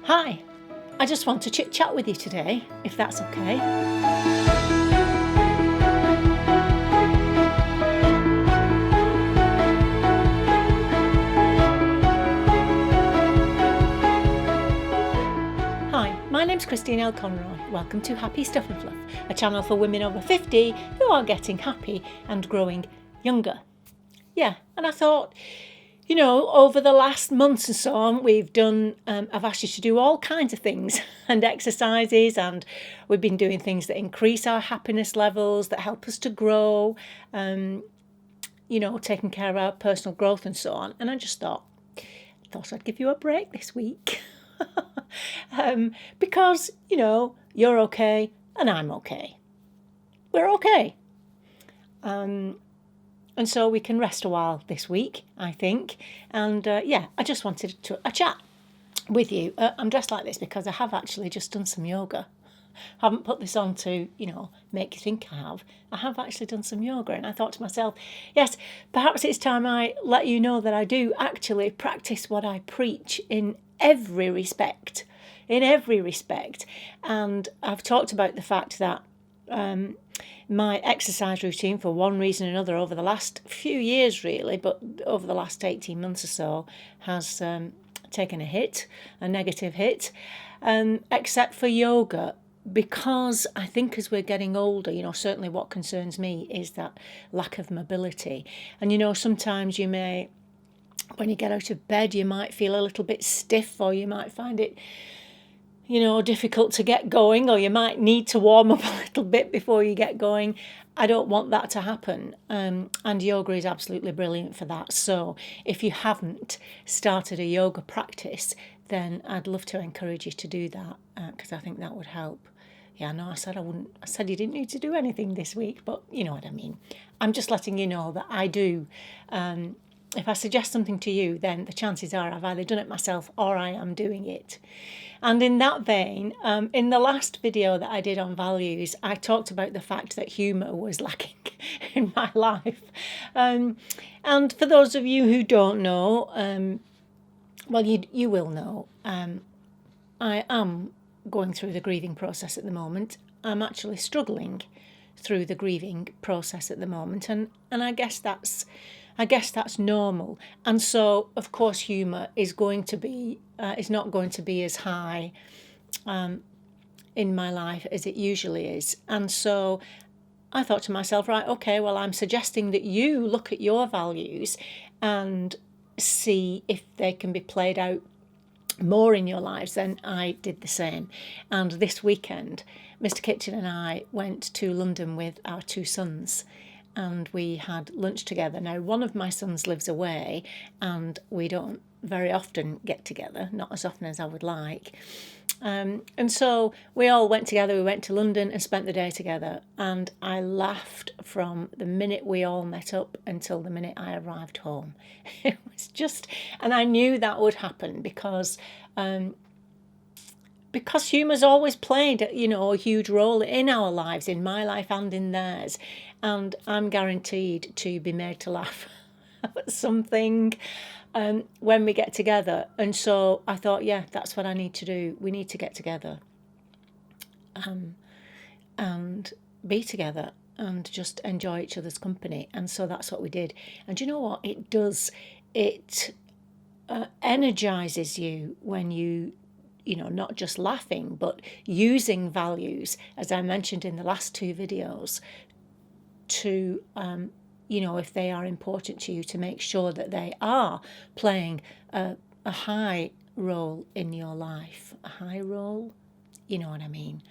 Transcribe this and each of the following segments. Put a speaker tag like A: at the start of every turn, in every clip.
A: Hi, I just want to chit chat with you today, if that's okay. Hi, my name's Christine L. Conroy. Welcome to Happy Stuff and Fluff, a channel for women over 50 who are getting happy and growing younger. Yeah, and I thought, over the last months and so on, I've asked you to do all kinds of things and exercises, and we've been doing things that increase our happiness levels, that help us to grow, taking care of our personal growth and so on. And I just thought I'd give you a break this week. Because, you're okay and I'm okay. We're okay. And so we can rest a while this week, I think. And I just wanted a chat with you. I'm dressed like this because I have actually just done some yoga. I haven't put this on to, make you think I have. I have actually done some yoga, and I thought to myself, yes, perhaps it's time I let you know that I do actually practice what I preach in every respect. And I've talked about the fact that my exercise routine, for one reason or another, over the last few years really, but over the last 18 months or so, has taken a negative hit, except for yoga. Because I think as we're getting older, certainly what concerns me is that lack of mobility. And sometimes when you get out of bed, you might feel a little bit stiff, or you might find it difficult to get going, or you might need to warm up a little bit before you get going. I don't want that to happen, and yoga is absolutely brilliant for that. So if you haven't started a yoga practice, then I'd love to encourage you to do that, because I think that would help. Yeah, no, I said I wouldn't. I said you didn't need to do anything this week, but you know what I mean. I'm just letting you know that I do. If I suggest something to you, then the chances are I've either done it myself or I am doing it. And in that vein, in the last video that I did on values, I talked about the fact that humour was lacking in my life. And for those of you who don't know, well, you will know, I am going through the grieving process at the moment. I'm actually struggling through the grieving process at the moment, and I guess that's normal. And so, of course, humour is not going to be as high in my life as it usually is. And so I thought to myself, right, okay, well, I'm suggesting that you look at your values and see if they can be played out more in your lives. Then I did the same. And this weekend, Mr. Kitchen and I went to London with our two sons, and we had lunch together. Now, one of my sons lives away, and we don't very often get together, not as often as I would like. And so we all went together. We went to London and spent the day together. And I laughed from the minute we all met up until the minute I arrived home. It was just, and I knew that would happen because humour's always played, a huge role in our lives, in my life and in theirs. And I'm guaranteed to be made to laugh at something when we get together. And so I thought, yeah, that's what I need to do. We need to get together and be together and just enjoy each other's company. And so that's what we did. And you know what it does? It energizes you when you not just laughing, but using values, as I mentioned in the last two videos, to if they are important to you, to make sure that they are playing a high role in your life. A high role, you know what I mean.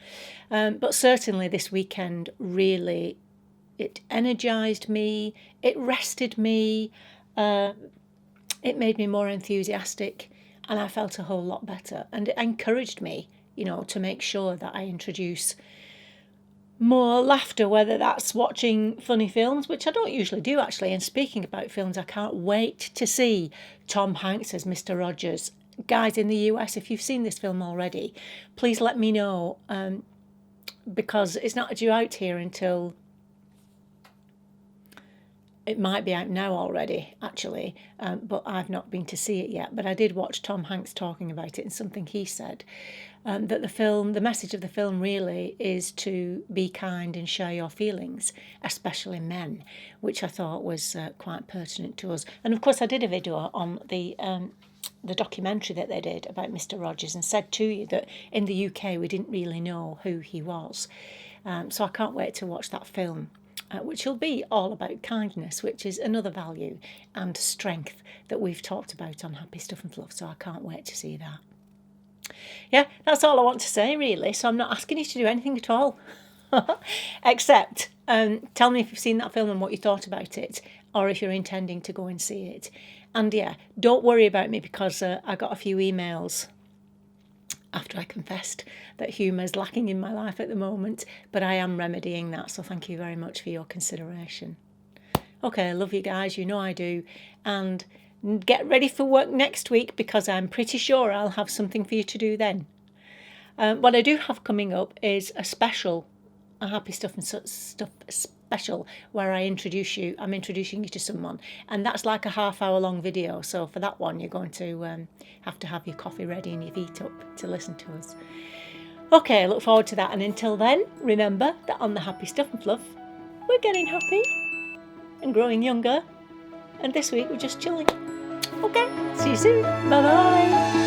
A: But certainly this weekend, really, it energized me, it rested me, it made me more enthusiastic, and I felt a whole lot better. And it encouraged me, to make sure that I introduce more laughter, whether that's watching funny films, which I don't usually do actually. And speaking about films, I can't wait to see Tom Hanks as Mr. Rogers. Guys in the US, if you've seen this film already, please let me know, because it's not due out here until It might be out now already, actually, but I've not been to see it yet. But I did watch Tom Hanks talking about it, and something he said, that the message of the film really is to be kind and share your feelings, especially men, which I thought was quite pertinent to us. And of course, I did a video on the documentary that they did about Mr. Rogers, and said to you that in the UK we didn't really know who he was. So I can't wait to watch that film, which will be all about kindness, which is another value and strength that we've talked about on Happy Stuff and Fluff. So I can't wait to see that. Yeah, that's all I want to say, really. So I'm not asking you to do anything at all, except tell me if you've seen that film and what you thought about it, or if you're intending to go and see it. And yeah, don't worry about me, because I got a few emails after I confessed that humour is lacking in my life at the moment, but I am remedying that, so thank you very much for your consideration. Okay, I love you guys, you know I do, and get ready for work next week, because I'm pretty sure I'll have something for you to do then. What I do have coming up is a Happy Stuff and Stuff special, where I'm introducing you to someone, and that's like a half-hour long video. So for that one, you're going to have your coffee ready and your feet up to listen to us. Okay, I look forward to that, and until then, remember that on the Happy Stuff and Fluff, we're getting happy and growing younger, and this week we're just chilling. Okay, see you soon. Bye bye.